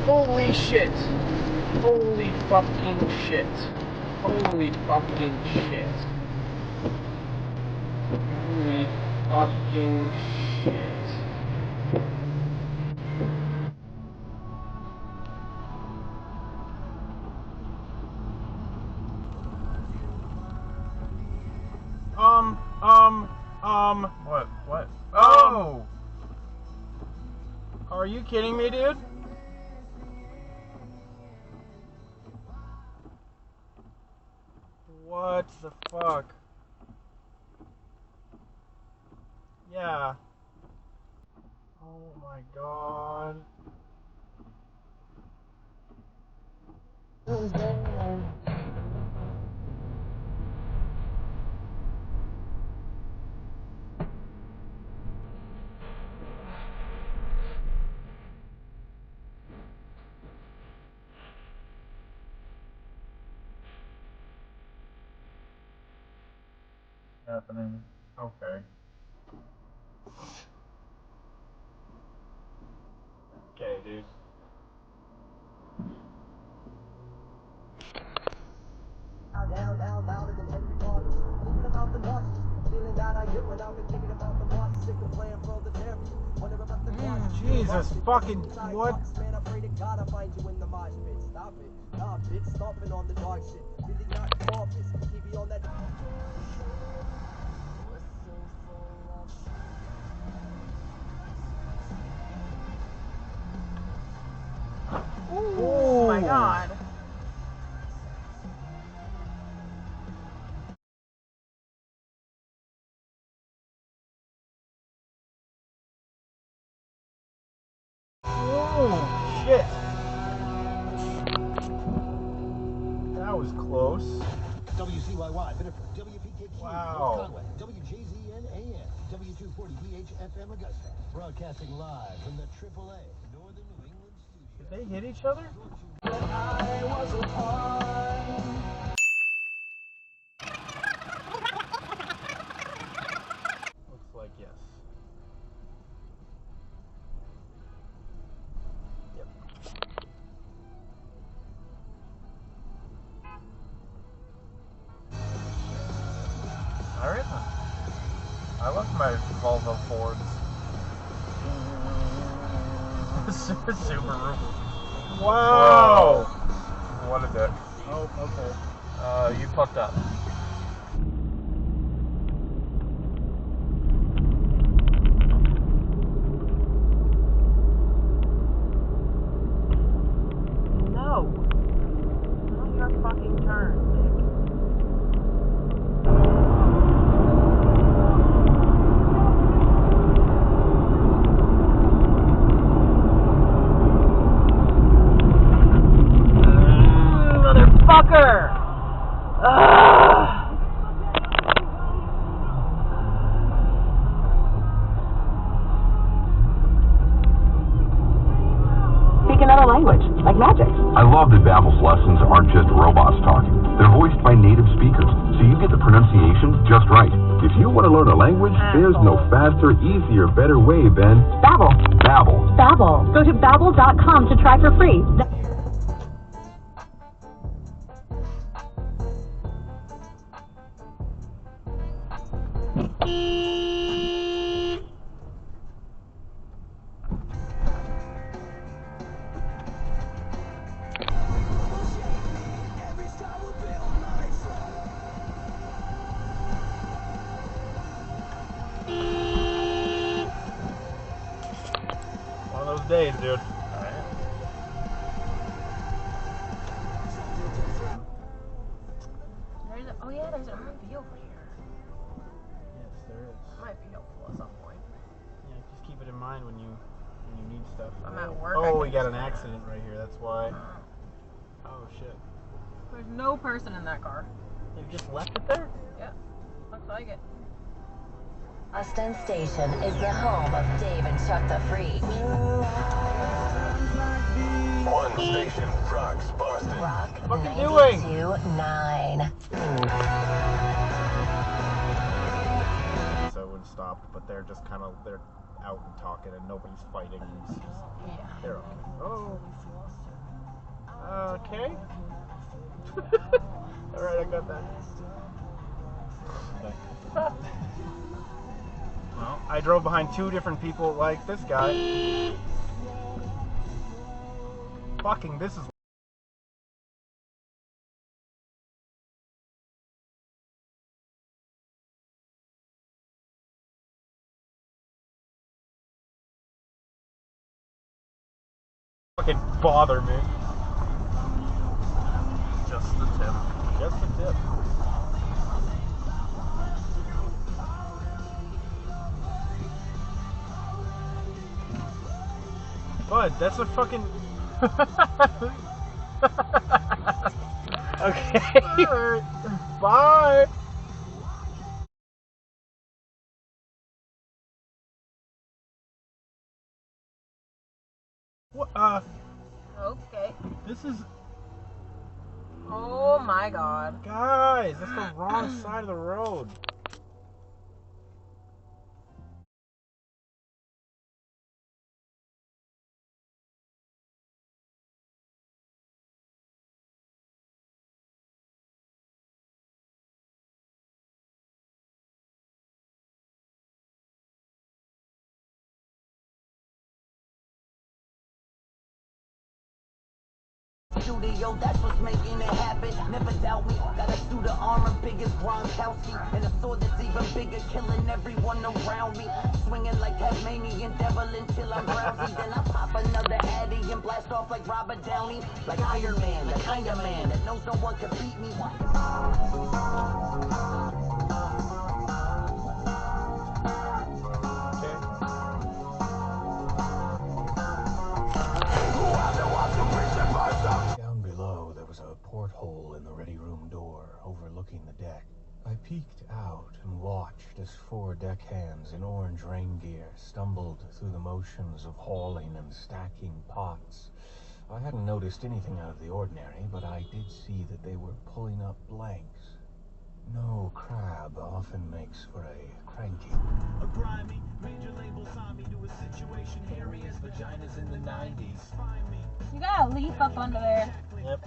Holy shit! Holy fucking shit! Holy fucking shit! Holy fucking shit! What? Oh! Are you kidding me, dude? What the fuck? Yeah. Oh my god. Happening. Okay. Okay, dude. Jesus fucking what? Oh my god. Oh shit. That was close. WCYY, Biddeford, WPKQ, Wow. Conway, WJZN AM, W240 FM Augusta, broadcasting live from the AAA Northern New England Studio. Did they hit each other? Looks like yes. Yep. Alright then. I love my Volvo Fords. Subaru. Wow! What a dick. Oh, okay. You fucked up. No. Not your fucking turn, Nick. Motherfucker! Ugh. Speak another language, like magic. I love that Babbel's lessons aren't just robots talking. They're voiced by native speakers, so you get the pronunciation just right. If you want to learn a language, there's no faster, easier, better way than Babbel. Babbel. Babbel. Go to babbel.com to try for free. One of those days, dude. Oh yeah, there's an RV over here. Yes, there is. Might be helpful at some point. Yeah, just keep it in mind when you need stuff. I'm at work. Oh, we got an accident right here. That's why. Oh shit. There's no person in that car. They just left it there? Yeah, looks like it. Austin Station is the home of Dave and Chuck the Freak. One station, trucks, buses. Rock What are you doing? 92.9. So it would stop, but they're just kind of, they're out and talking and nobody's fighting. They're okay. Oh. Okay. Alright, I got that. Well, I drove behind two different people like this guy. Fucking, this is fucking bother me. Just the tip. Just the tip. Bud, that's a fucking... Okay. Right. Bye. What? Okay. This is... Oh my god. Guys, that's the wrong side of the road. Studio, that's what's making it happen. Never doubt me. Got a suit of armor, big as Gronkowski, and a sword that's even bigger, killing everyone around me. Swinging like Tasmanian devil until I'm drowsy. Then I pop another Addy and blast off like Robert Downey, like Iron Man, the kind of man that knows no one can beat me. Down below, there was a porthole in the ready room door overlooking the deck. I peeked out and watched as 4 deckhands in orange rain gear stumbled through the motions of hauling and stacking pots. I hadn't noticed anything out of the ordinary, but I did see that they were pulling up blanks. No crab often makes for a cranky. A grimy major label signed me to a situation hairy as vaginas in the 90s. Find me. You got a leaf up under there. Yep.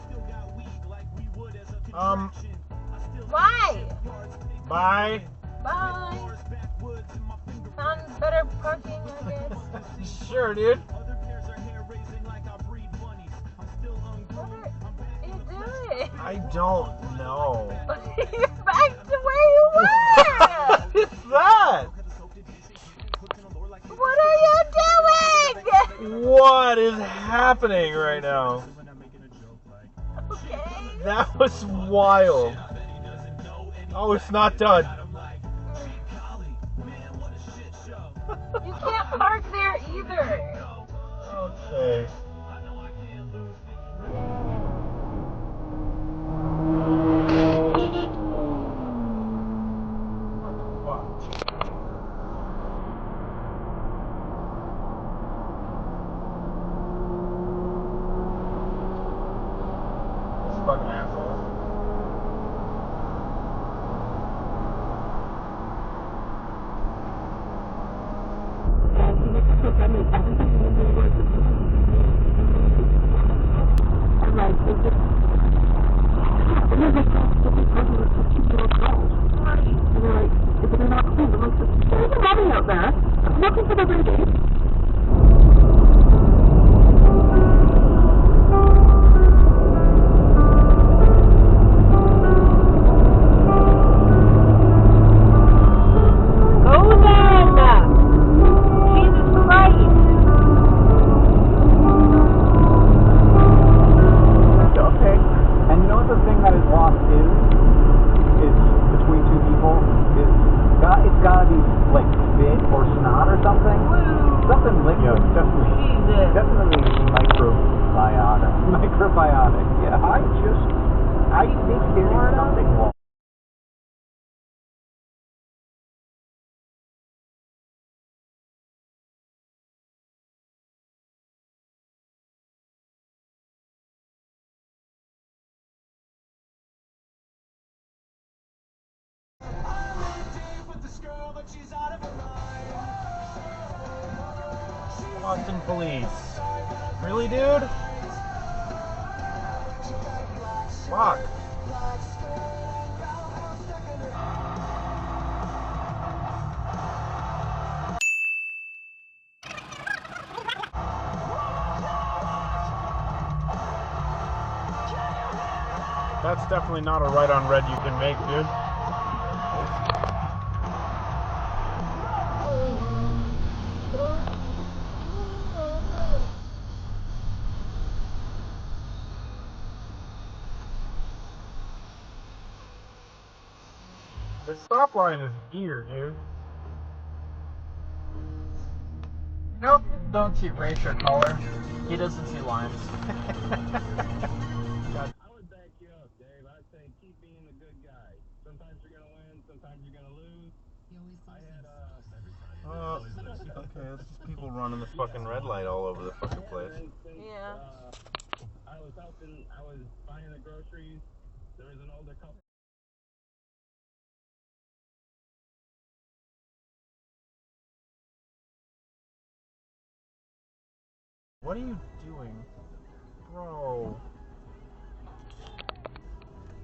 Why? Bye. Bye. Found better parking, I guess. Sure, dude. Other pairs are hair raising like I breed bunnies. I'm still ungrown. What are you doing? I don't know. You're back to where you were. What is that? What are you doing? What is happening right now? Okay. That was wild. Oh, it's not done. You can't park there either. Okay. Fucking asshole. Out there, looking for the radio. Microbiotic. Yeah, I think there's something wrong. Boston police. Really, dude? Fuck. That's definitely not a right on red you can make, dude. The stop line is here, dude. Nope, don't see race or color. He doesn't see lines. I would back you up, Dave. I'd say keep being a good guy. Sometimes you're gonna win, sometimes you're gonna lose. I had Okay, it's just people running the fucking red light all over the fucking place. Yeah. I was buying the groceries. There was an older couple. What are you doing? Bro.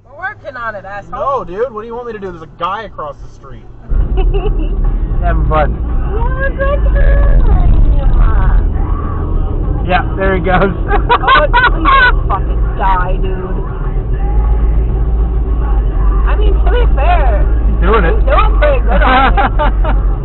We're working on it, asshole. No, dude, what do you want me to do? There's a guy across the street. Have fun. Yeah, there he goes. Oh, please fucking die, dude. I mean, to be fair, Doing it. doing pretty good on it.